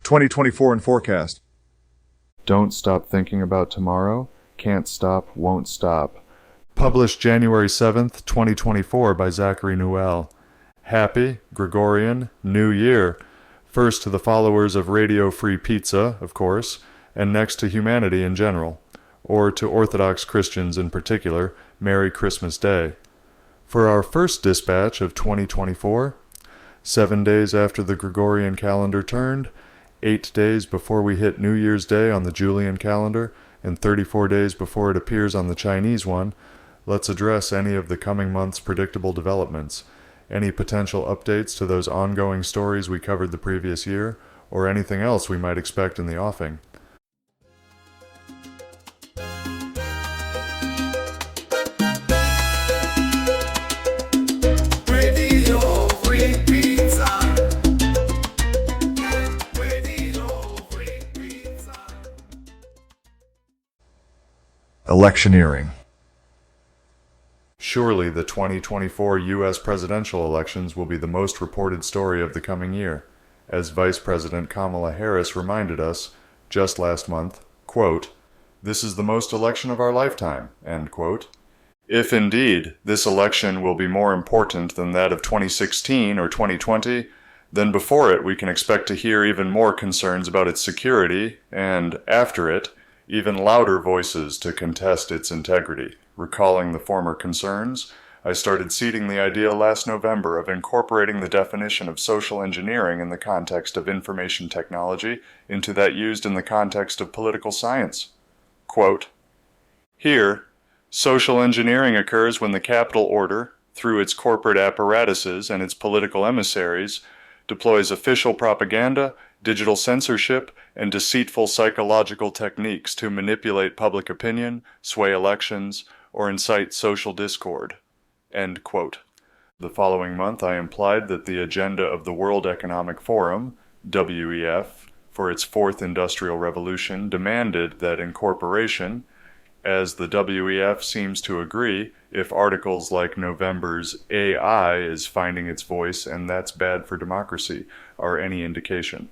2024 and forecast. Don't Stop Thinking About Tomorrow, Can't Stop, Won't Stop. Published January 7th, 2024 by Zachary Newell. Happy, Gregorian, New Year. First to the followers of Radio Free Pizza, of course, and next to humanity in general, or to Orthodox Christians in particular, Merry Christmas Day. For our first dispatch of 2024, 7 days after the Gregorian calendar turned, 8 days before we hit New Year's Day on the Julian calendar, and 34 days before it appears on the Chinese one, let's address any of the coming month's predictable developments, any potential updates to those ongoing stories we covered the previous year, or anything else we might expect in the offing. Electioneering. Surely the 2024 U.S. presidential elections will be the most reported story of the coming year, as Vice President Kamala Harris reminded us just last month, quote, "This is the most election of our lifetime," end quote. If indeed this election will be more important than that of 2016 or 2020, then before it we can expect to hear even more concerns about its security, and after it, even louder voices to contest its integrity. Recalling the former concerns, I started seeding the idea last November of incorporating the definition of social engineering in the context of information technology into that used in the context of political science. Quote, "Here, social engineering occurs when the capital order, through its corporate apparatuses and its political emissaries, deploys official propaganda, digital censorship, and deceitful psychological techniques to manipulate public opinion, sway elections, or incite social discord." End quote. The following month I implied that the agenda of the World Economic Forum, WEF, for its fourth industrial revolution demanded that incorporation, as the WEF seems to agree, if articles like November's AI is finding its voice and that's bad for democracy are any indication.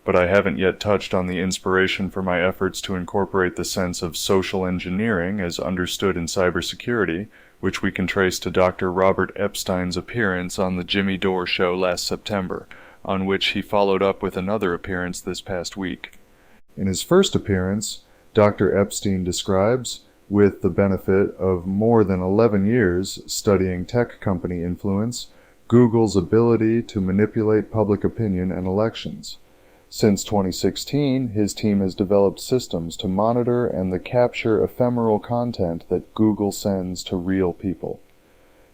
But I haven't yet touched on the inspiration for my efforts to incorporate the sense of social engineering as understood in cybersecurity, which we can trace to Dr. Robert Epstein's appearance on the Jimmy Dore show last September, on which he followed up with another appearance this past week. In his first appearance, Dr. Epstein describes, with the benefit of more than 11 years studying tech company influence, Google's ability to manipulate public opinion and elections. Since 2016, his team has developed systems to monitor and capture ephemeral content that Google sends to real people.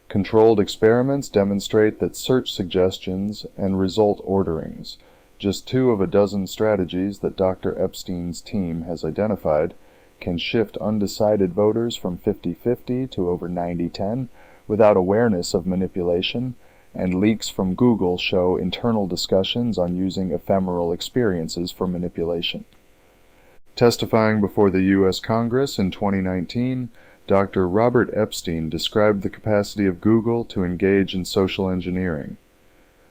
Controlled experiments demonstrate that search suggestions and result orderings, just 2 of a dozen strategies that Dr. Epstein's team has identified, can shift undecided voters from 50-50 to over 90-10 without awareness of manipulation, and leaks from Google show internal discussions on using ephemeral experiences for manipulation. Testifying before the U.S. Congress in 2019, Dr. Robert Epstein described the capacity of Google to engage in social engineering.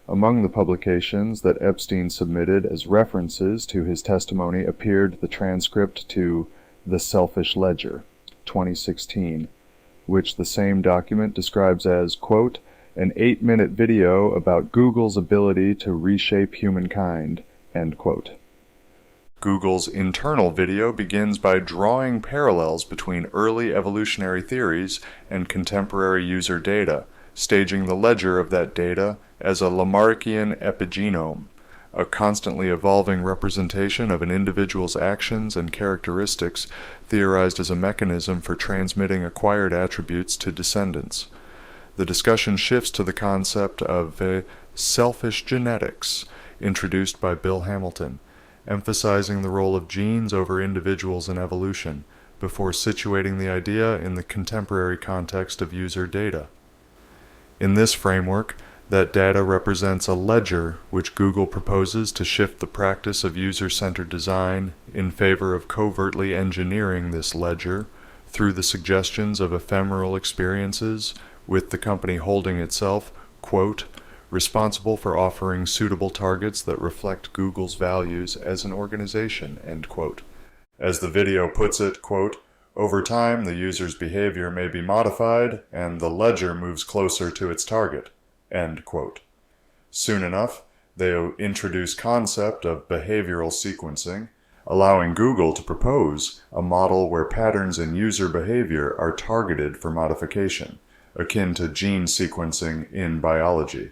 Among the publications that Epstein submitted as references to his testimony appeared the transcript to The Selfish Ledger, 2016, which the same document describes as, quote, "an 8-minute video about Google's ability to reshape humankind," end quote. Google's internal video begins by drawing parallels between early evolutionary theories and contemporary user data, staging the ledger of that data as a Lamarckian epigenome, a constantly evolving representation of an individual's actions and characteristics theorized as a mechanism for transmitting acquired attributes to descendants. The discussion shifts to the concept of selfish genetics, introduced by Bill Hamilton, emphasizing the role of genes over individuals in evolution, before situating the idea in the contemporary context of user data. In this framework, that data represents a ledger which Google proposes to shift the practice of user-centered design in favor of covertly engineering this ledger through the suggestions of ephemeral experiences, with the company holding itself, quote, responsible for offering suitable targets that reflect Google's values as an organization, end quote. As the video puts it, quote, over time the user's behavior may be modified and the ledger moves closer to its target, end quote. Soon enough, they introduce concept of behavioral sequencing, allowing Google to propose a model where patterns in user behavior are targeted for modification, akin to gene sequencing in biology.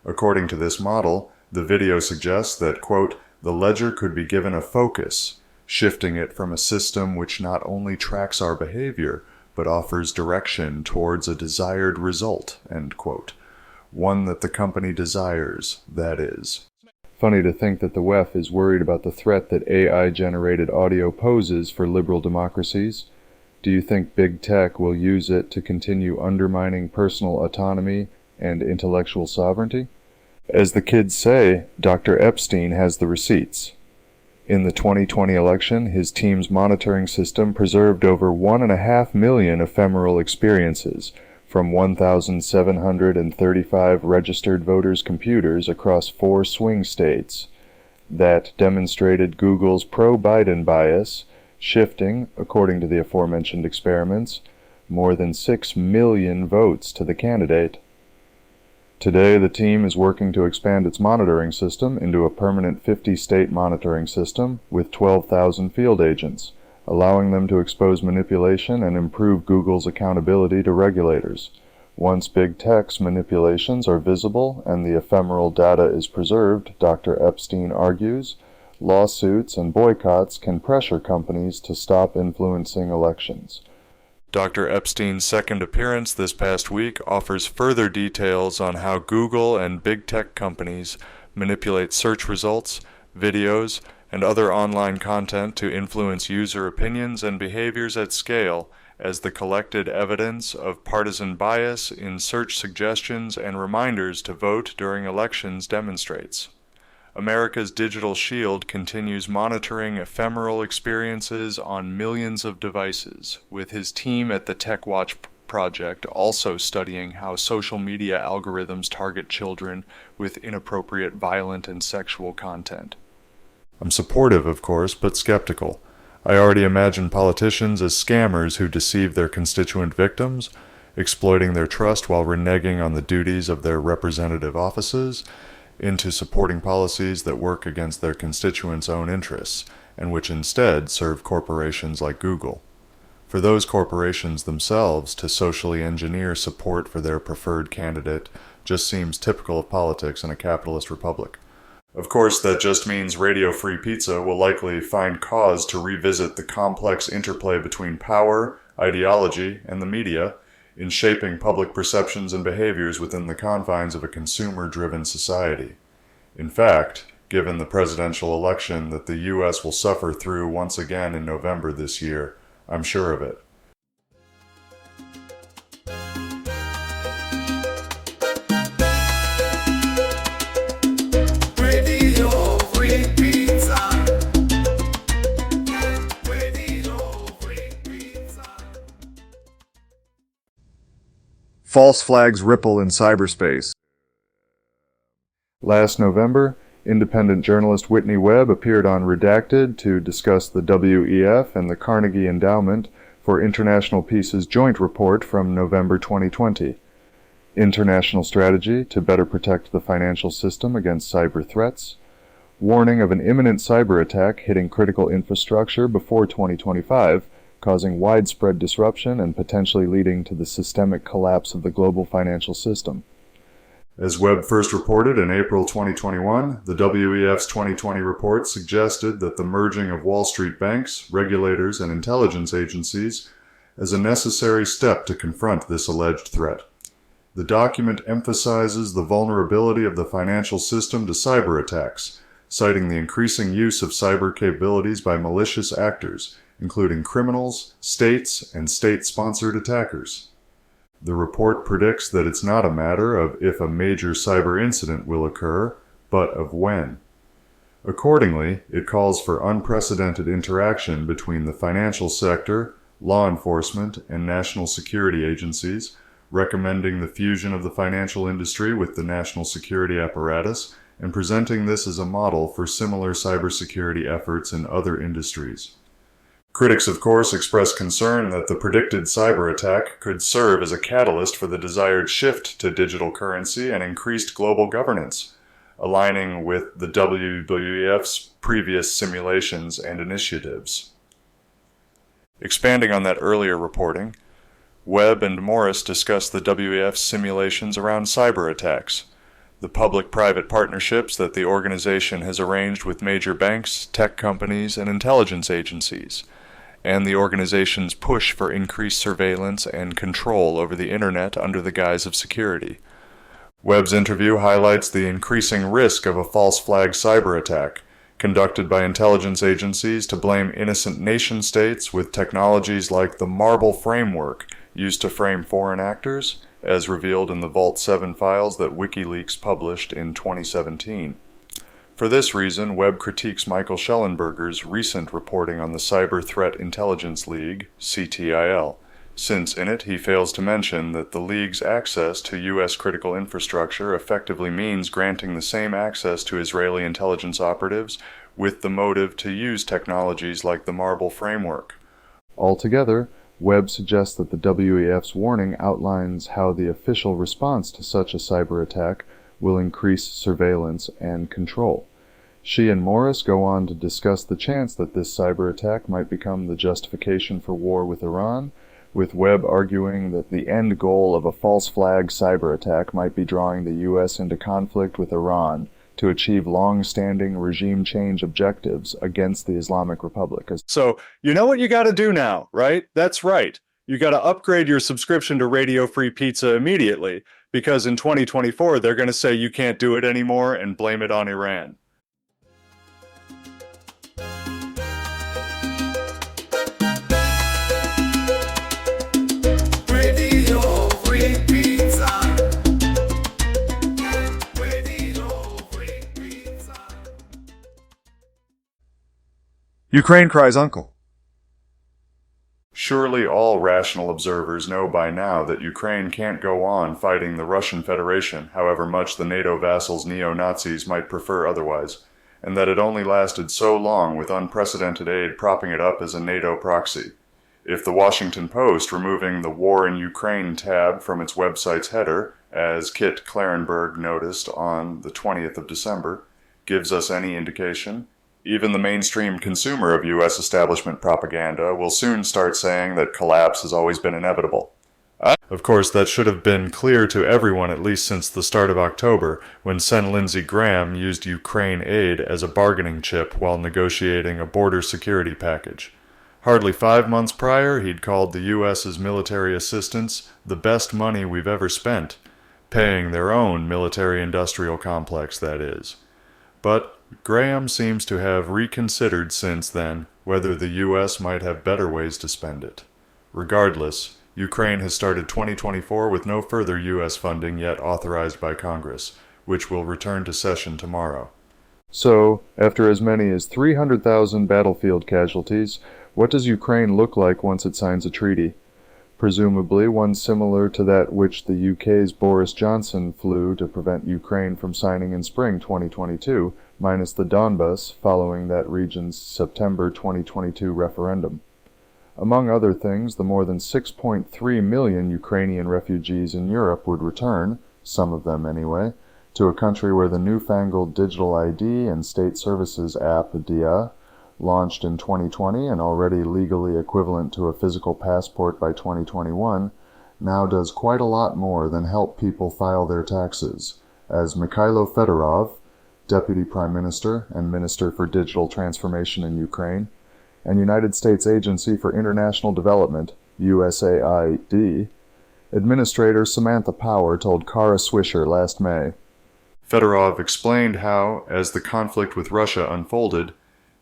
According to this model, the video suggests that, quote, the ledger could be given a focus, shifting it from a system which not only tracks our behavior, but offers direction towards a desired result, end quote. One that the company desires, that is. Funny to think that the WEF is worried about the threat that AI-generated audio poses for liberal democracies. Do you think big tech will use it to continue undermining personal autonomy and intellectual sovereignty? As the kids say, Dr. Epstein has the receipts. In the 2020 election, his team's monitoring system preserved over 1.5 million ephemeral experiences from 1,735 registered voters' computers across 4 swing states that demonstrated Google's pro-Biden bias, shifting, according to the aforementioned experiments, more than 6 million votes to the candidate. Today, the team is working to expand its monitoring system into a permanent 50-state monitoring system with 12,000 field agents, allowing them to expose manipulation and improve Google's accountability to regulators. Once big tech's manipulations are visible and the ephemeral data is preserved, Dr. Epstein argues, lawsuits and boycotts can pressure companies to stop influencing elections. Dr. Epstein's second appearance this past week offers further details on how Google and big tech companies manipulate search results, videos, and other online content to influence user opinions and behaviors at scale as the collected evidence of partisan bias in search suggestions and reminders to vote during elections demonstrates. America's Digital Shield continues monitoring ephemeral experiences on millions of devices, with his team at the TechWatch project also studying how social media algorithms target children with inappropriate violent and sexual content. I'm supportive, of course, but skeptical. I already imagine politicians as scammers who deceive their constituent victims, exploiting their trust while reneging on the duties of their representative offices, into supporting policies that work against their constituents' own interests, and which instead serve corporations like Google. For those corporations themselves to socially engineer support for their preferred candidate just seems typical of politics in a capitalist republic. Of course, that just means Radio Free Pizza will likely find cause to revisit the complex interplay between power, ideology, and the media in shaping public perceptions and behaviors within the confines of a consumer-driven society. In fact, given the presidential election that the U.S. will suffer through once again in November this year, I'm sure of it. Radio Free Pizza. Radio Free Pizza. False flags ripple in cyberspace. Last November, independent journalist Whitney Webb appeared on Redacted to discuss the WEF and the Carnegie Endowment for International Peace's joint report from November 2020, International Strategy to Better Protect the Financial System Against Cyber Threats, warning of an imminent cyber attack hitting critical infrastructure before 2025, causing widespread disruption and potentially leading to the systemic collapse of the global financial system. As Webb first reported in April 2021, the WEF's 2020 report suggested that the merging of Wall Street banks, regulators, and intelligence agencies is a necessary step to confront this alleged threat. The document emphasizes the vulnerability of the financial system to cyber attacks, citing the increasing use of cyber capabilities by malicious actors, including criminals, states, and state-sponsored attackers. The report predicts that it's not a matter of if a major cyber incident will occur, but of when. Accordingly, it calls for unprecedented interaction between the financial sector, law enforcement, and national security agencies, recommending the fusion of the financial industry with the national security apparatus, and presenting this as a model for similar cybersecurity efforts in other industries. Critics, of course, express concern that the predicted cyber attack could serve as a catalyst for the desired shift to digital currency and increased global governance, aligning with the WEF's previous simulations and initiatives. Expanding on that earlier reporting, Webb and Morris discuss the WEF's simulations around cyber attacks, the public-private partnerships that the organization has arranged with major banks, tech companies, and intelligence agencies, and the organization's push for increased surveillance and control over the Internet under the guise of security. Webb's interview highlights the increasing risk of a false flag cyber attack, conducted by intelligence agencies to blame innocent nation-states with technologies like the Marble framework used to frame foreign actors, as revealed in the Vault 7 files that WikiLeaks published in 2017. For this reason, Webb critiques Michael Schellenberger's recent reporting on the Cyber Threat Intelligence League, CTIL, since in it he fails to mention that the League's access to U.S. critical infrastructure effectively means granting the same access to Israeli intelligence operatives with the motive to use technologies like the Marble framework. Altogether, Webb suggests that the WEF's warning outlines how the official response to such a cyber attack will increase surveillance and control. She and Morris go on to discuss the chance that this cyber attack might become the justification for war with Iran, with Webb arguing that the end goal of a false flag cyber attack might be drawing the U.S. into conflict with Iran to achieve long-standing regime change objectives against the Islamic Republic. So, you know what you got to do now, right? That's right. You got to upgrade your subscription to Radio Free Pizza immediately, because in 2024 they're going to say you can't do it anymore and blame it on Iran. Radio Free Pizza. Radio Free Pizza. Ukraine cries uncle. Surely all rational observers know by now that Ukraine can't go on fighting the Russian Federation, however much the NATO vassals neo-Nazis might prefer otherwise, and that it only lasted so long with unprecedented aid propping it up as a NATO proxy. If the Washington Post removing the War in Ukraine tab from its website's header, as Kit Klarenberg noticed on the 20th of December, gives us any indication, even the mainstream consumer of U.S. establishment propaganda will soon start saying that collapse has always been inevitable. Of course, that should have been clear to everyone at least since the start of October, when Sen. Lindsey Graham used Ukraine aid as a bargaining chip while negotiating a border security package. Hardly 5 months prior, he'd called the U.S.'s military assistance the best money we've ever spent, paying their own military-industrial complex, that is. But Graham seems to have reconsidered since then whether the U.S. might have better ways to spend it. Regardless, Ukraine has started 2024 with no further U.S. funding yet authorized by Congress, which will return to session tomorrow. So, after as many as 300,000 battlefield casualties, what does Ukraine look like once it signs a treaty? Presumably one similar to that which the UK's Boris Johnson flew to prevent Ukraine from signing in spring 2022, minus the Donbas following that region's September 2022 referendum. Among other things, the more than 6.3 million Ukrainian refugees in Europe would return, some of them anyway, to a country where the newfangled digital ID and state services app, DIA, launched in 2020 and already legally equivalent to a physical passport by 2021, now does quite a lot more than help people file their taxes, as Mikhailo Fedorov, Deputy Prime Minister and Minister for Digital Transformation in Ukraine, and United States Agency for International Development, USAID, Administrator Samantha Power told Kara Swisher last May. Fedorov explained how, as the conflict with Russia unfolded,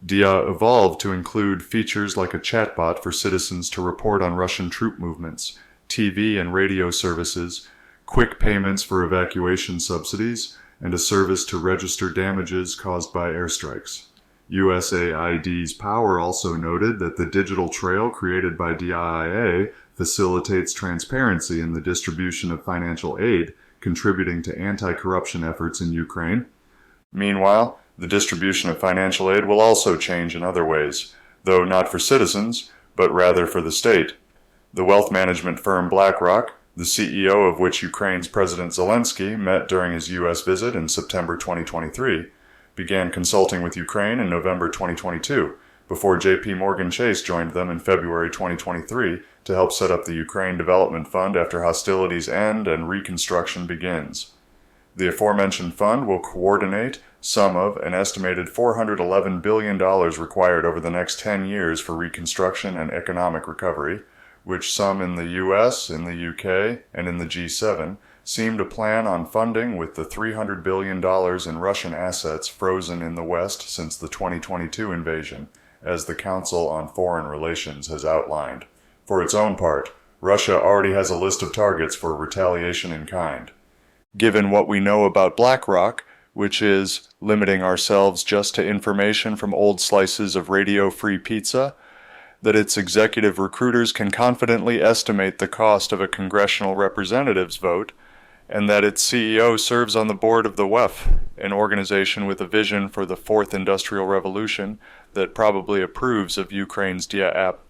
DIA evolved to include features like a chatbot for citizens to report on Russian troop movements, TV and radio services, quick payments for evacuation subsidies, and a service to register damages caused by airstrikes. USAID's Power also noted that the digital trail created by DIA facilitates transparency in the distribution of financial aid, contributing to anti-corruption efforts in Ukraine. Meanwhile, the distribution of financial aid will also change in other ways, though not for citizens, but rather for the state. The wealth management firm BlackRock, the CEO of which Ukraine's President Zelensky met during his U.S. visit in September 2023, began consulting with Ukraine in November 2022, before J.P. Morgan Chase joined them in February 2023 to help set up the Ukraine Development Fund after hostilities end and reconstruction begins. The aforementioned fund will coordinate some of an estimated $411 billion required over the next 10 years for reconstruction and economic recovery, which some in the US, in the UK, and in the G7 seem to plan on funding with the $300 billion in Russian assets frozen in the West since the 2022 invasion, as the Council on Foreign Relations has outlined. For its own part, Russia already has a list of targets for retaliation in kind. Given what we know about BlackRock, which is limiting ourselves just to information from old slices of radio-free pizza, that its executive recruiters can confidently estimate the cost of a congressional representative's vote, and that its CEO serves on the board of the WEF, an organization with a vision for the Fourth Industrial Revolution that probably approves of Ukraine's DIA app.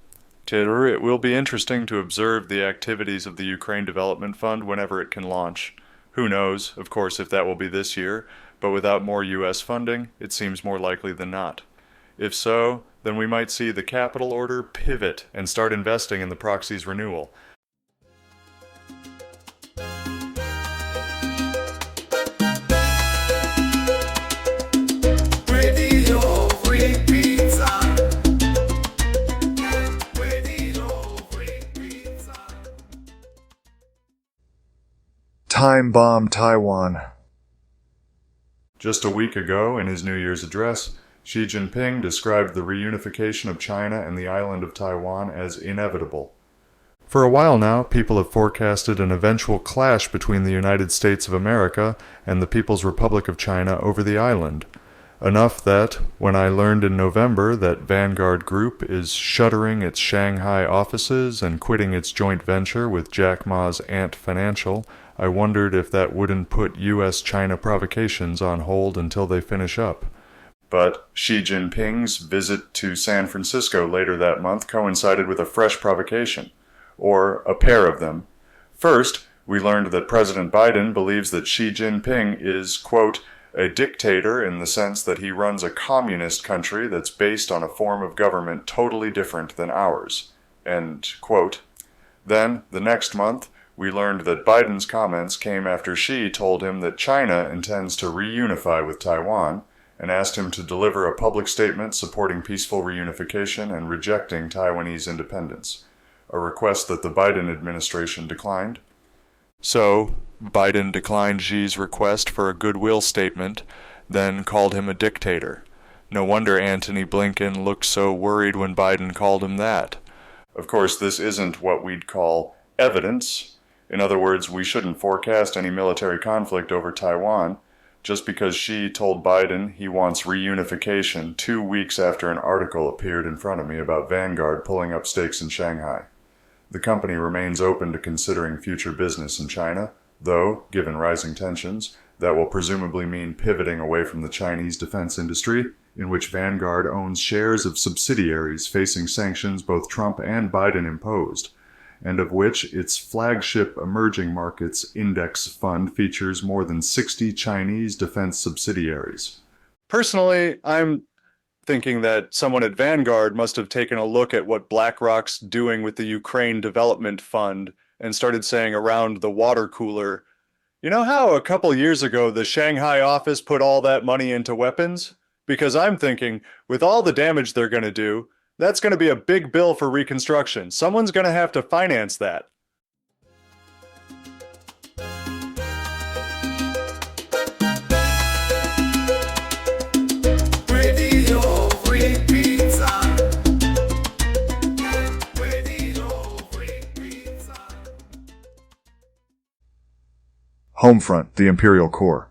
It will be interesting to observe the activities of the Ukraine Development Fund whenever it can launch. Who knows, of course, if that will be this year, but without more U.S. funding, it seems more likely than not. If so, then we might see the capital order pivot and start investing in the proxy's renewal. Radio Free Pizza. Radio Free Pizza. Time bomb Taiwan. Just a week ago, in his New Year's address, Xi Jinping described the reunification of China and the island of Taiwan as inevitable. For a while now, people have forecasted an eventual clash between the United States of America and the People's Republic of China over the island. Enough that, when I learned in November that Vanguard Group is shuttering its Shanghai offices and quitting its joint venture with Jack Ma's Ant Financial, I wondered if that wouldn't put U.S.-China provocations on hold until they finish up. But Xi Jinping's visit to San Francisco later that month coincided with a fresh provocation, or a pair of them. First, we learned that President Biden believes that Xi Jinping is, quote, a dictator in the sense that he runs a communist country that's based on a form of government totally different than ours, end quote. Then, the next month, we learned that Biden's comments came after Xi told him that China intends to reunify with Taiwan, and asked him to deliver a public statement supporting peaceful reunification and rejecting Taiwanese independence, a request that the Biden administration declined. So, Biden declined Xi's request for a goodwill statement, then called him a dictator. No wonder Antony Blinken looked so worried when Biden called him that. Of course, this isn't what we'd call evidence. In other words, we shouldn't forecast any military conflict over Taiwan, just because Xi told Biden he wants reunification 2 weeks after an article appeared in front of me about Vanguard pulling up stakes in Shanghai. The company remains open to considering future business in China, though, given rising tensions, that will presumably mean pivoting away from the Chinese defense industry, in which Vanguard owns shares of subsidiaries facing sanctions both Trump and Biden imposed, and of which its flagship Emerging Markets Index Fund features more than 60 Chinese defense subsidiaries. Personally, I'm thinking that someone at Vanguard must have taken a look at what BlackRock's doing with the Ukraine Development Fund and started saying around the water cooler, you know how a couple years ago the Shanghai office put all that money into weapons? Because I'm thinking, with all the damage they're going to do, that's going to be a big bill for reconstruction. Someone's going to have to finance that. Radio Free Pizza. Radio Free Pizza. Homefront, the Imperial Core.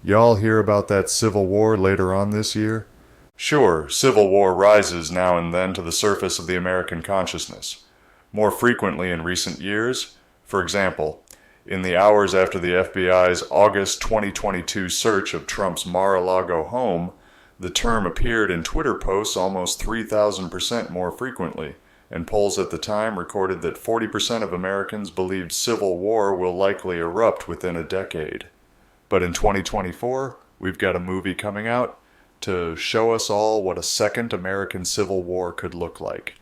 Y'all hear about that civil war later on this year? Sure, civil war rises now and then to the surface of the American consciousness. more frequently in recent years. For example, in the hours after the FBI's August 2022 search of Trump's Mar-a-Lago home, the term appeared in Twitter posts almost 3,000% more frequently, and polls at the time recorded that 40% of Americans believed civil war will likely erupt within a decade. But in 2024, we've got a movie coming out to show us all what a second American Civil War could look like.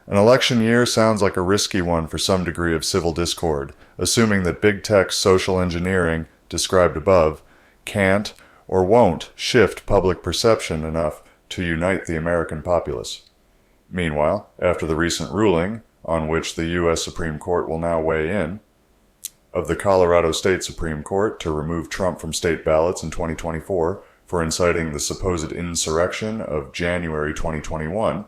An election year sounds like a risky one for some degree of civil discord, assuming that big tech's social engineering, described above, can't or won't shift public perception enough to unite the American populace. Meanwhile, after the recent ruling, on which the U.S. Supreme Court will now weigh in, of the Colorado State Supreme Court to remove Trump from state ballots in 2024 for inciting the supposed insurrection of January 2021,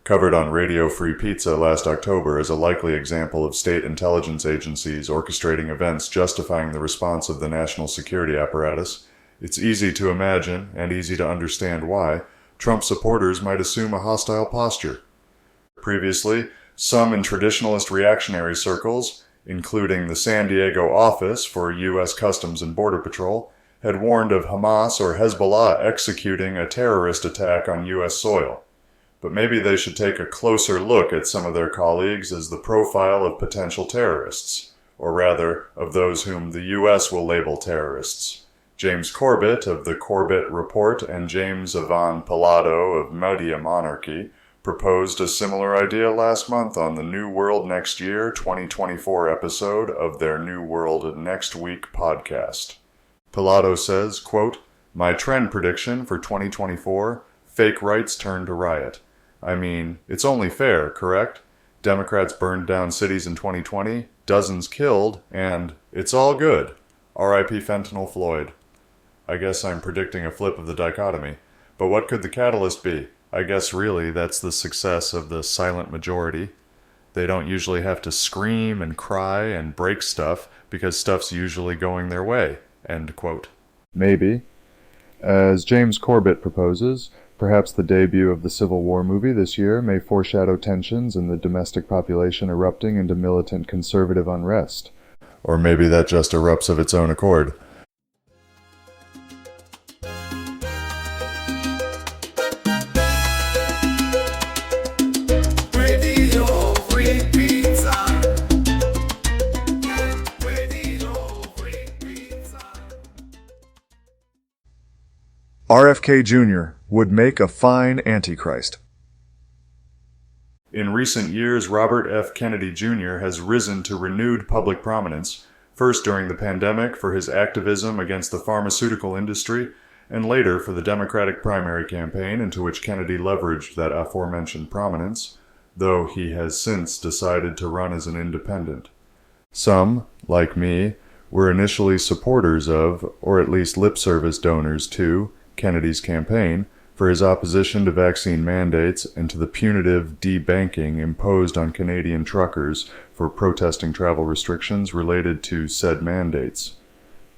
covered on Radio Free Pizza last October as a likely example of state intelligence agencies orchestrating events justifying the response of the national security apparatus, it's easy to imagine, and easy to understand why, Trump supporters might assume a hostile posture. Previously, some in traditionalist reactionary circles, including the San Diego office for U.S. Customs and Border Patrol, had warned of Hamas or Hezbollah executing a terrorist attack on U.S. soil. But maybe they should take a closer look at some of their colleagues as the profile of potential terrorists, or rather, of those whom the U.S. will label terrorists. James Corbett of the Corbett Report and James Ivan Pilato of Media Monarchy proposed a similar idea last month on the New World Next Year 2024 episode of their New World Next Week podcast. Pilato says, quote, "My trend prediction for 2024, fake rights turn to riot. I mean, it's only fair, correct? Democrats burned down cities in 2020, dozens killed, and it's all good. R.I.P. Fentanyl Floyd. I guess I'm predicting a flip of the dichotomy. But what could the catalyst be? I guess really that's the success of the silent majority. They don't usually have to scream and cry and break stuff because stuff's usually going their way." End quote. Maybe. As James Corbett proposes, perhaps the debut of the Civil War movie this year may foreshadow tensions in the domestic population erupting into militant conservative unrest. Or maybe that just erupts of its own accord. Radio Free Pizza. Radio Free Pizza. RFK Jr. would make a fine Antichrist. In recent years, Robert F. Kennedy Jr. has risen to renewed public prominence, first during the pandemic for his activism against the pharmaceutical industry, and later for the Democratic primary campaign into which Kennedy leveraged that aforementioned prominence, though he has since decided to run as an independent. Some, like me, were initially supporters of, or at least lip service donors to, Kennedy's campaign for his opposition to vaccine mandates and to the punitive debanking imposed on Canadian truckers for protesting travel restrictions related to said mandates.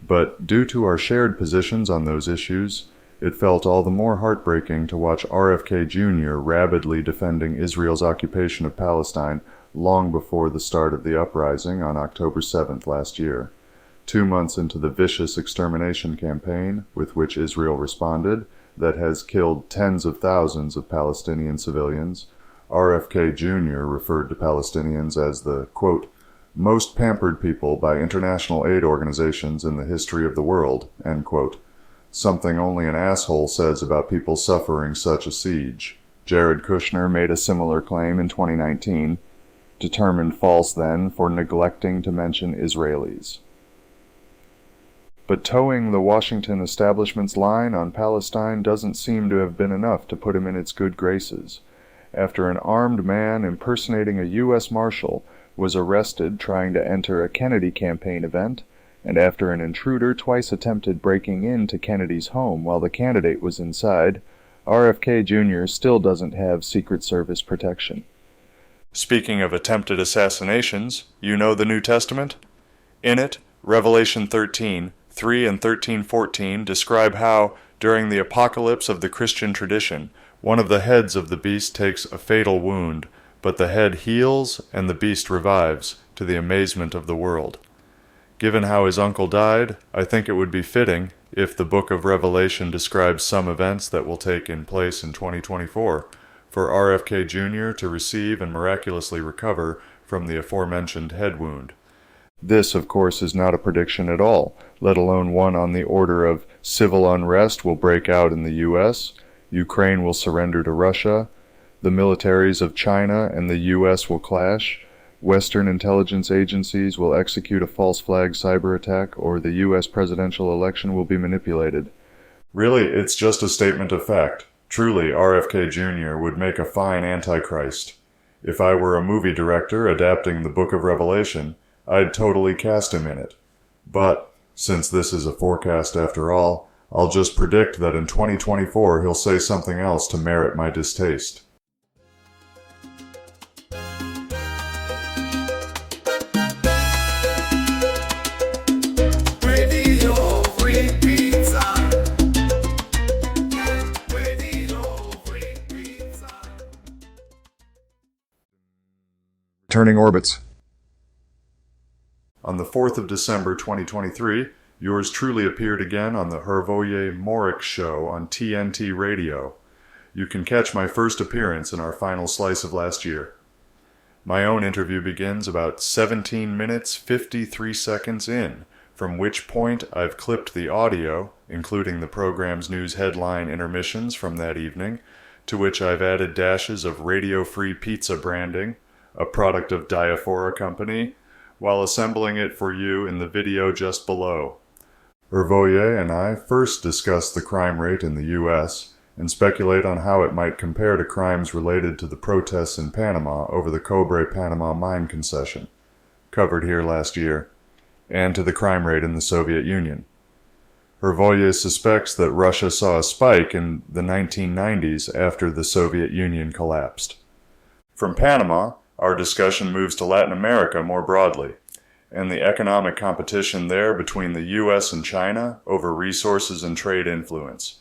But due to our shared positions on those issues, it felt all the more heartbreaking to watch RFK Jr. rabidly defending Israel's occupation of Palestine long before the start of the uprising on October 7th last year. 2 months into the vicious extermination campaign with which Israel responded, that has killed tens of thousands of Palestinian civilians, RFK Jr. referred to Palestinians as the, quote, "most pampered people by international aid organizations in the history of the world," end quote. Something only an asshole says about people suffering such a siege. Jared Kushner made a similar claim in 2019, determined false then for neglecting to mention Israelis. But towing the Washington establishment's line on Palestine doesn't seem to have been enough to put him in its good graces. After an armed man impersonating a U.S. Marshal was arrested trying to enter a Kennedy campaign event, and after an intruder twice attempted breaking into Kennedy's home while the candidate was inside, RFK Jr. still doesn't have Secret Service protection. Speaking of attempted assassinations, you know the New Testament? In it, Revelation 13:3 and 13:14 describe how, during the apocalypse of the Christian tradition, one of the heads of the beast takes a fatal wound, but the head heals and the beast revives, to the amazement of the world. Given how his uncle died, I think it would be fitting if the book of Revelation describes some events that will take in place in 2024 for RFK Jr. to receive and miraculously recover from the aforementioned head wound. This, of course, is not a prediction at all, let alone one on the order of civil unrest will break out in the U.S., Ukraine will surrender to Russia, the militaries of China and the U.S. will clash, Western intelligence agencies will execute a false flag cyber attack, or the U.S. presidential election will be manipulated. Really, it's just a statement of fact. Truly, RFK Jr. would make a fine Antichrist. If I were a movie director adapting the Book of Revelation, I'd totally cast him in it. But, since this is a forecast after all, I'll just predict that in 2024 he'll say something else to merit my distaste. Radio Free Pizza. Radio Free Pizza. Turning orbits. On the 4th of December 2023, yours truly appeared again on the Hervoye Morik Show on TNT Radio. You can catch my first appearance in our final slice of last year. My own interview begins about 17 minutes 53 seconds in, from which point I've clipped the audio, including the program's news headline intermissions from that evening, to which I've added dashes of Radio Free Pizza branding, a product of Diaphora Company, while assembling it for you in the video just below. Hervoye and I first discuss the crime rate in the U.S. and speculate on how it might compare to crimes related to the protests in Panama over the Cobre Panama mine concession, covered here last year, and to the crime rate in the Soviet Union. Hervoye suspects that Russia saw a spike in the 1990s after the Soviet Union collapsed. From Panama, our discussion moves to Latin America more broadly, and the economic competition there between the U.S. and China over resources and trade influence.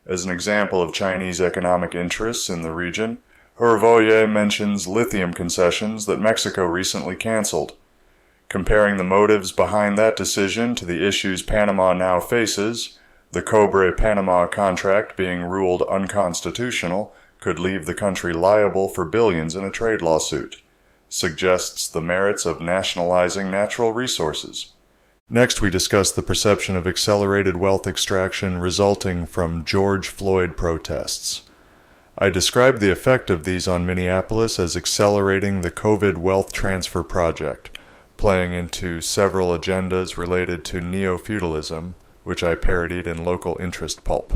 As an example of Chinese economic interests in the region, Hervoye mentions lithium concessions that Mexico recently canceled. Comparing the motives behind that decision to the issues Panama now faces, the Cobre Panama contract being ruled unconstitutional could leave the country liable for billions in a trade lawsuit, suggests the merits of nationalizing natural resources. Next, we discuss the perception of accelerated wealth extraction resulting from George Floyd protests. I described the effect of these on Minneapolis as accelerating the COVID wealth transfer project, playing into several agendas related to neo-feudalism, which I parodied in local interest pulp.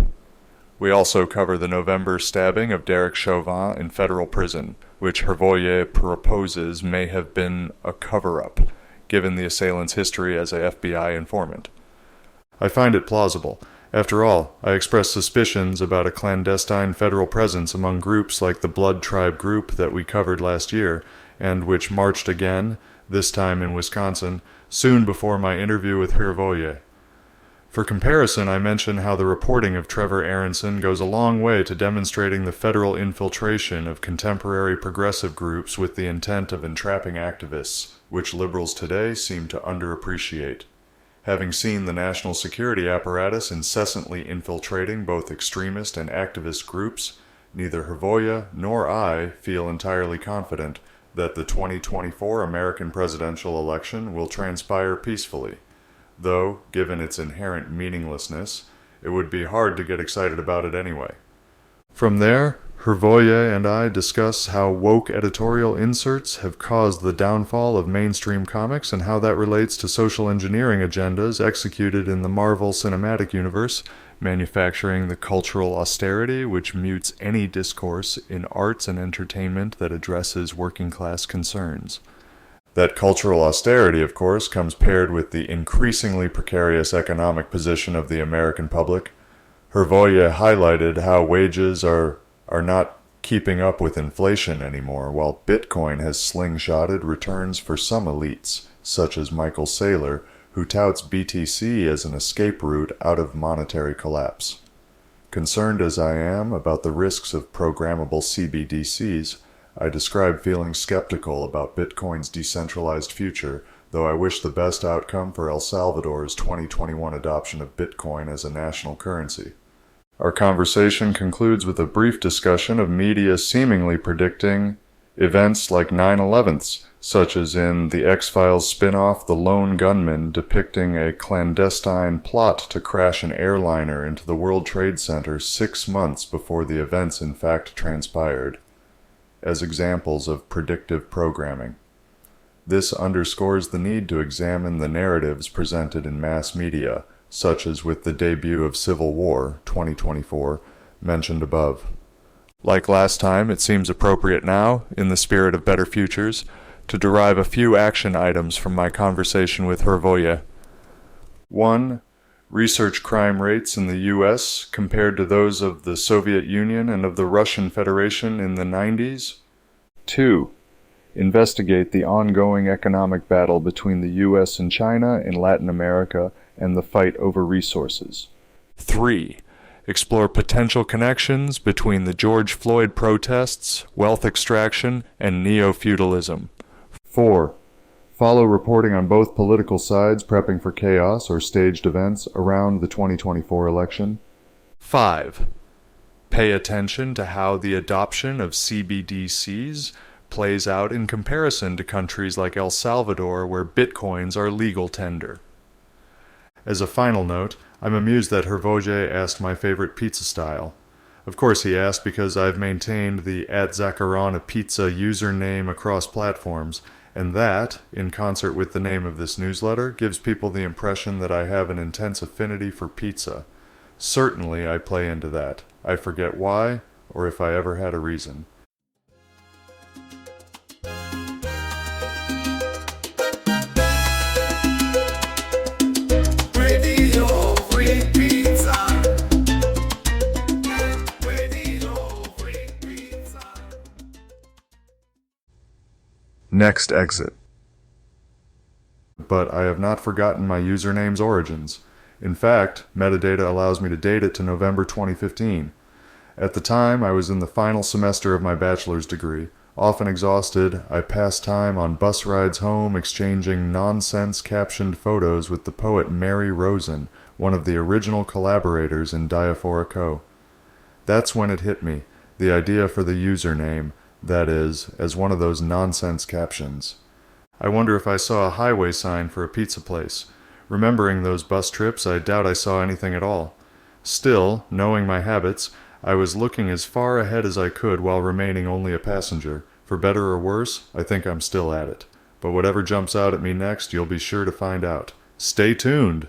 We also cover the November stabbing of Derek Chauvin in federal prison, which Hervoye proposes may have been a cover-up, given the assailant's history as a FBI informant. I find it plausible. After all, I expressed suspicions about a clandestine federal presence among groups like the Blood Tribe group that we covered last year, and which marched again, this time in Wisconsin, soon before my interview with Hervoye. For comparison, I mention how the reporting of Trevor Aronson goes a long way to demonstrating the federal infiltration of contemporary progressive groups with the intent of entrapping activists, which liberals today seem to underappreciate. Having seen the national security apparatus incessantly infiltrating both extremist and activist groups, neither Hervoye nor I feel entirely confident that the 2024 American presidential election will transpire peacefully. Though, given its inherent meaninglessness, it would be hard to get excited about it anyway. From there, Hervoye and I discuss how woke editorial inserts have caused the downfall of mainstream comics and how that relates to social engineering agendas executed in the Marvel Cinematic Universe, manufacturing the cultural austerity which mutes any discourse in arts and entertainment that addresses working-class concerns. That cultural austerity, of course, comes paired with the increasingly precarious economic position of the American public. Hervoye highlighted how wages are not keeping up with inflation anymore, while Bitcoin has slingshotted returns for some elites, such as Michael Saylor, who touts BTC as an escape route out of monetary collapse. Concerned as I am about the risks of programmable CBDCs, I describe feeling skeptical about Bitcoin's decentralized future, though I wish the best outcome for El Salvador's 2021 adoption of Bitcoin as a national currency. Our conversation concludes with a brief discussion of media seemingly predicting events like 9/11s, such as in the X-Files spin-off The Lone Gunman, depicting a clandestine plot to crash an airliner into the World Trade Center 6 months before the events in fact transpired, as examples of predictive programming. This underscores the need to examine the narratives presented in mass media, such as with the debut of Civil War 2024, mentioned above. Like last time, it seems appropriate now, in the spirit of better futures, to derive a few action items from my conversation with Hrvoje. 1. Research crime rates in the U.S. compared to those of the Soviet Union and of the Russian Federation in the 90s. 2. Investigate the ongoing economic battle between the U.S. and China in Latin America and the fight over resources. 3. Explore potential connections between the George Floyd protests, wealth extraction, and neo-feudalism. 4. Follow reporting on both political sides prepping for chaos or staged events around the 2024 election. 5. Pay attention to how the adoption of CBDCs plays out in comparison to countries like El Salvador, where bitcoins are legal tender. As a final note, I'm amused that Hrvoje asked my favorite pizza style. Of course he asked because I've maintained the @ZachariahPizza username across platforms, and that, in concert with the name of this newsletter, gives people the impression that I have an intense affinity for pizza. Certainly I play into that. I forget why, or if I ever had a reason. Radio Free Pizza. Radio Free Pizza. Next exit. But I have not forgotten my username's origins. In fact, metadata allows me to date it to November 2015. At the time, I was in the final semester of my bachelor's degree. Often exhausted, I passed time on bus rides home exchanging nonsense-captioned photos with the poet Mary Rosen, one of the original collaborators in Diaphora Co. That's when it hit me, the idea for the username, that is, as one of those nonsense captions. I wonder if I saw a highway sign for a pizza place. Remembering those bus trips, I doubt I saw anything at all. Still, knowing my habits, I was looking as far ahead as I could while remaining only a passenger. For better or worse, I think I'm still at it. But whatever jumps out at me next, you'll be sure to find out. Stay tuned!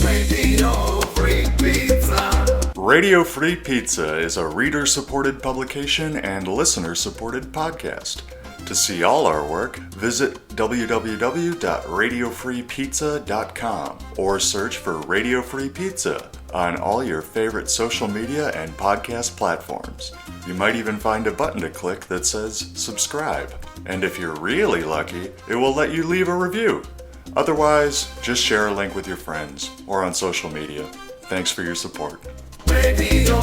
Radio Free Pizza. Radio Free Pizza is a reader-supported publication and listener-supported podcast. To see all our work, visit www.radiofreepizza.com or search for Radio Free Pizza on all your favorite social media and podcast platforms. You might even find a button to click that says subscribe. And if you're really lucky, it will let you leave a review. Otherwise, just share a link with your friends or on social media. Thanks for your support. Radio